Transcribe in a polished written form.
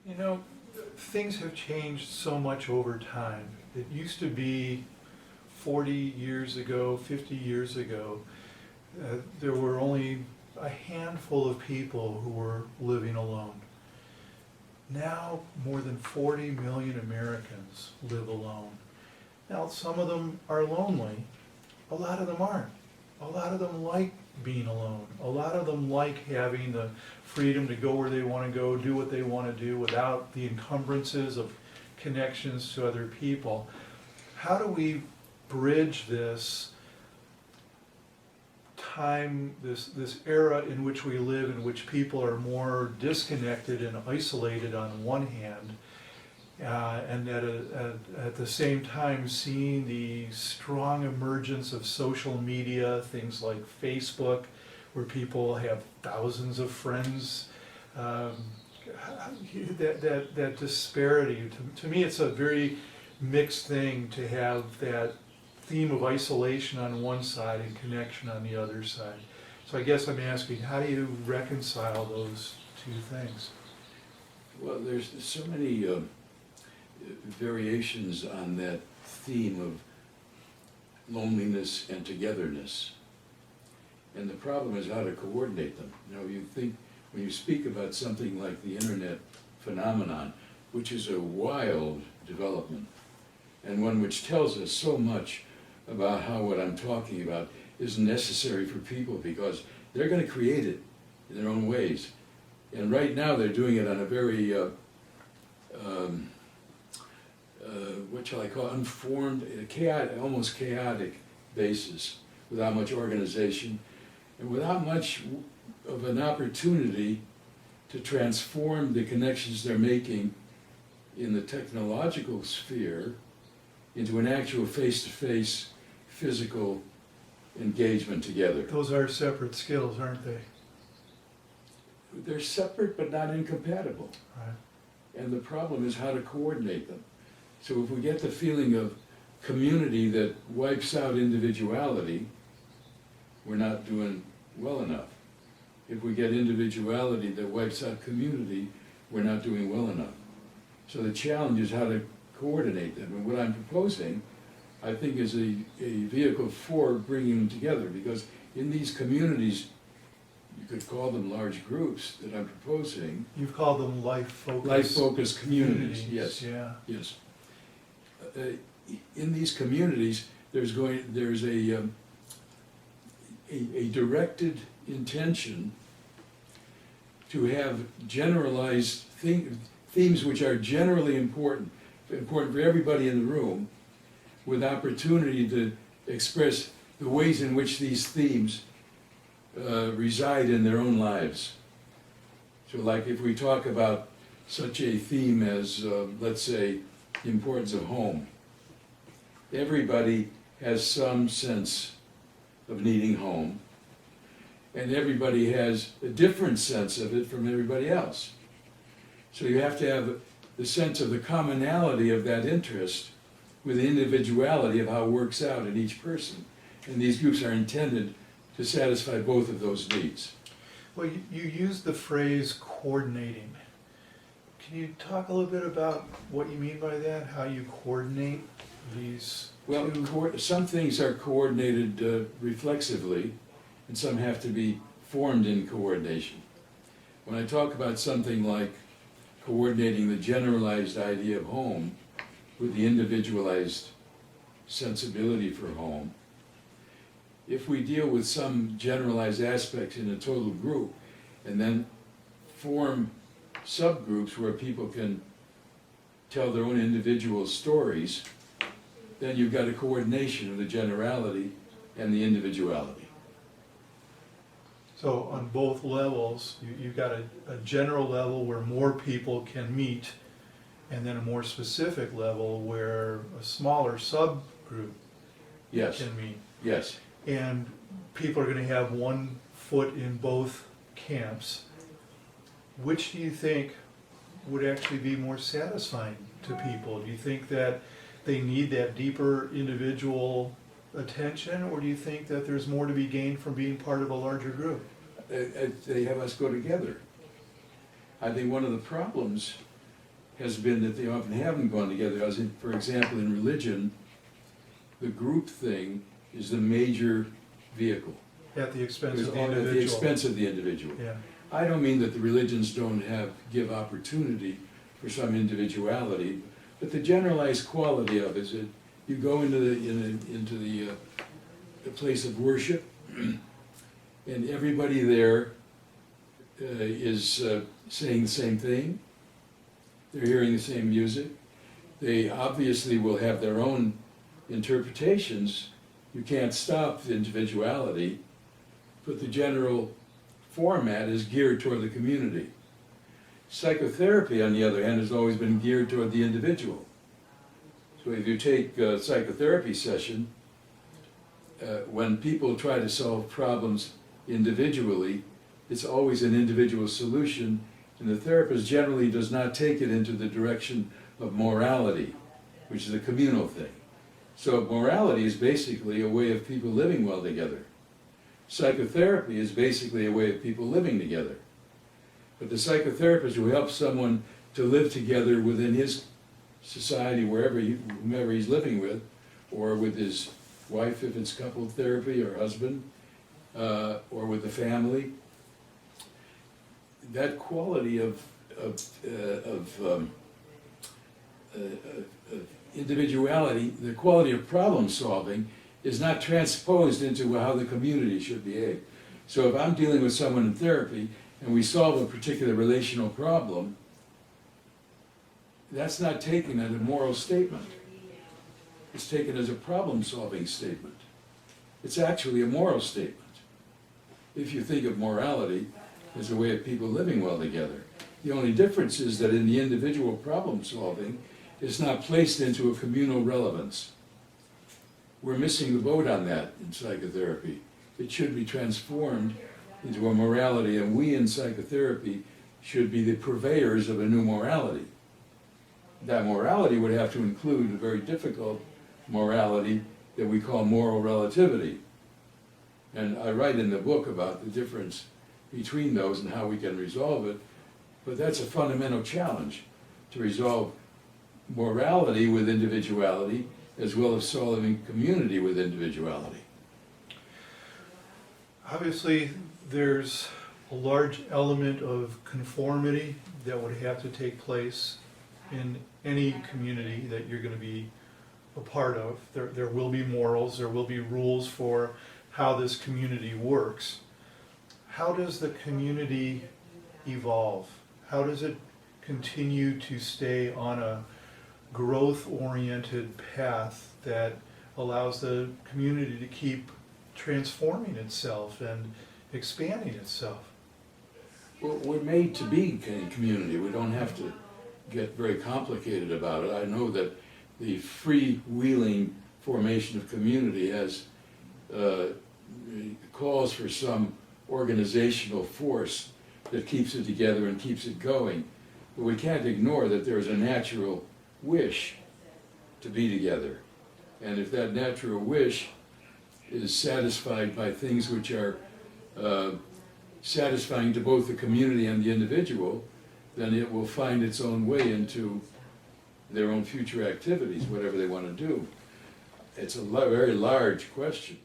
You know, things have changed so much over time. It used to be 40 years ago, 50 years ago, there were only a handful of people who were living alone. Now, more than 40 million Americans live alone. Now, some of them are lonely, a lot of them aren't. A lot of them like being alone. A lot of them like having the freedom to go where they want to go, do what they want to do without the encumbrances of connections to other people. How do we bridge this time, this era in which we live, in which people are more disconnected and isolated on one hand, and at the same time seeing the strong emergence of social media, things like Facebook, where people have thousands of friends, that disparity, to me it's a very mixed thing to have that theme of isolation on one side and connection on the other side. So I guess I'm asking, how do you reconcile those two things? Well, there's so many variations on that theme of loneliness and togetherness. And the problem is how to coordinate them. You know, you think, when you speak about something like the internet phenomenon, which is a wild development, and one which tells us so much about how what I'm talking about is necessary for people, because they're going to create it in their own ways. And right now they're doing it on a very, what shall I call it, unformed, chaotic, almost chaotic basis, without much organization, and without much of an opportunity to transform the connections they're making in the technological sphere into an actual face-to-face physical engagement together. Those are separate skills, aren't they? They're separate but not incompatible. Right. And the problem is how to coordinate them. So if we get the feeling of community that wipes out individuality, we're not doing well enough. If we get individuality that wipes out community, we're not doing well enough. So the challenge is how to coordinate them. And what I'm proposing, I think, is a vehicle for bringing them together, because in these communities, you could call them large groups that I'm proposing. You've called them life-focused. Life-focused communities, yes. Yeah. Yes. In these communities, there's a directed intention to have generalized themes which are generally important for everybody in the room, with opportunity to express the ways in which these themes reside in their own lives. So like if we talk about such a theme as, let's say, the importance of home, everybody has some sense of needing home, and everybody has a different sense of it from everybody else. So you have to have the sense of the commonality of that interest with the individuality of how it works out in each person. And these groups are intended to satisfy both of those needs. Well, you used the phrase coordinating. Can you talk a little bit about what you mean by that, how you coordinate these Well, two? some things are coordinated reflexively, and some have to be formed in coordination. When I talk about something like coordinating the generalized idea of home with the individualized sensibility for home, if we deal with some generalized aspects in a total group and then form subgroups where people can tell their own individual stories, then you've got a coordination of the generality and the individuality. So on both levels, you've got a general level where more people can meet, and then a more specific level where a smaller subgroup Yes, can meet. yes. And people are going to have one foot in both camps. Which do you think would actually be more satisfying to people? Do you think that they need that deeper individual attention, or do you think that there's more to be gained from being part of a larger group? They have us go together. I think one of the problems has been that they often haven't gone together. As in, for example, in religion, the group thing is the major vehicle. At the expense of the At individual. the expense of the individual. Yeah, I don't mean that the religions don't give opportunity for some individuality, but the generalized quality of it is that you go into the place of worship, and everybody there is saying the same thing. They're hearing the same music. They obviously will have their own interpretations. You can't stop the individuality, but the general format is geared toward the community. Psychotherapy, on the other hand, has always been geared toward the individual. So if you take a psychotherapy session, when people try to solve problems individually, it's always an individual solution, and the therapist generally does not take it into the direction of morality, which is a communal thing. So morality is basically a way of people living well together. Psychotherapy is basically a way of people living together. But the psychotherapist who helps someone to live together within his society, whomever he's living with, or with his wife if it's couple therapy, or husband, or with the family, that quality of individuality, the quality of problem solving, is not transposed into how the community should behave. So if I'm dealing with someone in therapy and we solve a particular relational problem, that's not taken as a moral statement. It's taken as a problem-solving statement. It's actually a moral statement. If you think of morality as a way of people living well together. The only difference is that in the individual problem-solving, it's not placed into a communal relevance. We're missing the boat on that in psychotherapy. It should be transformed into a morality, and we in psychotherapy should be the purveyors of a new morality. That morality would have to include a very difficult morality that we call moral relativity. And I write in the book about the difference between those and how we can resolve it, but that's a fundamental challenge, to resolve morality with individuality as well as solving community with individuality. obviously there's a large element of conformity that would have to take place in any community that you're going to be a part of. There will be morals, there will be rules for how this community works. How does the community evolve? How does it continue to stay on a growth-oriented path that allows the community to keep transforming itself and expanding itself? Well, we're made to be a community. We don't have to get very complicated about it. I know that the freewheeling formation of community has calls for some organizational force that keeps it together and keeps it going. But we can't ignore that there's a natural wish to be together. And if that natural wish is satisfied by things which are satisfying to both the community and the individual, then it will find its own way into their own future activities, whatever they want to do. It's a very large question.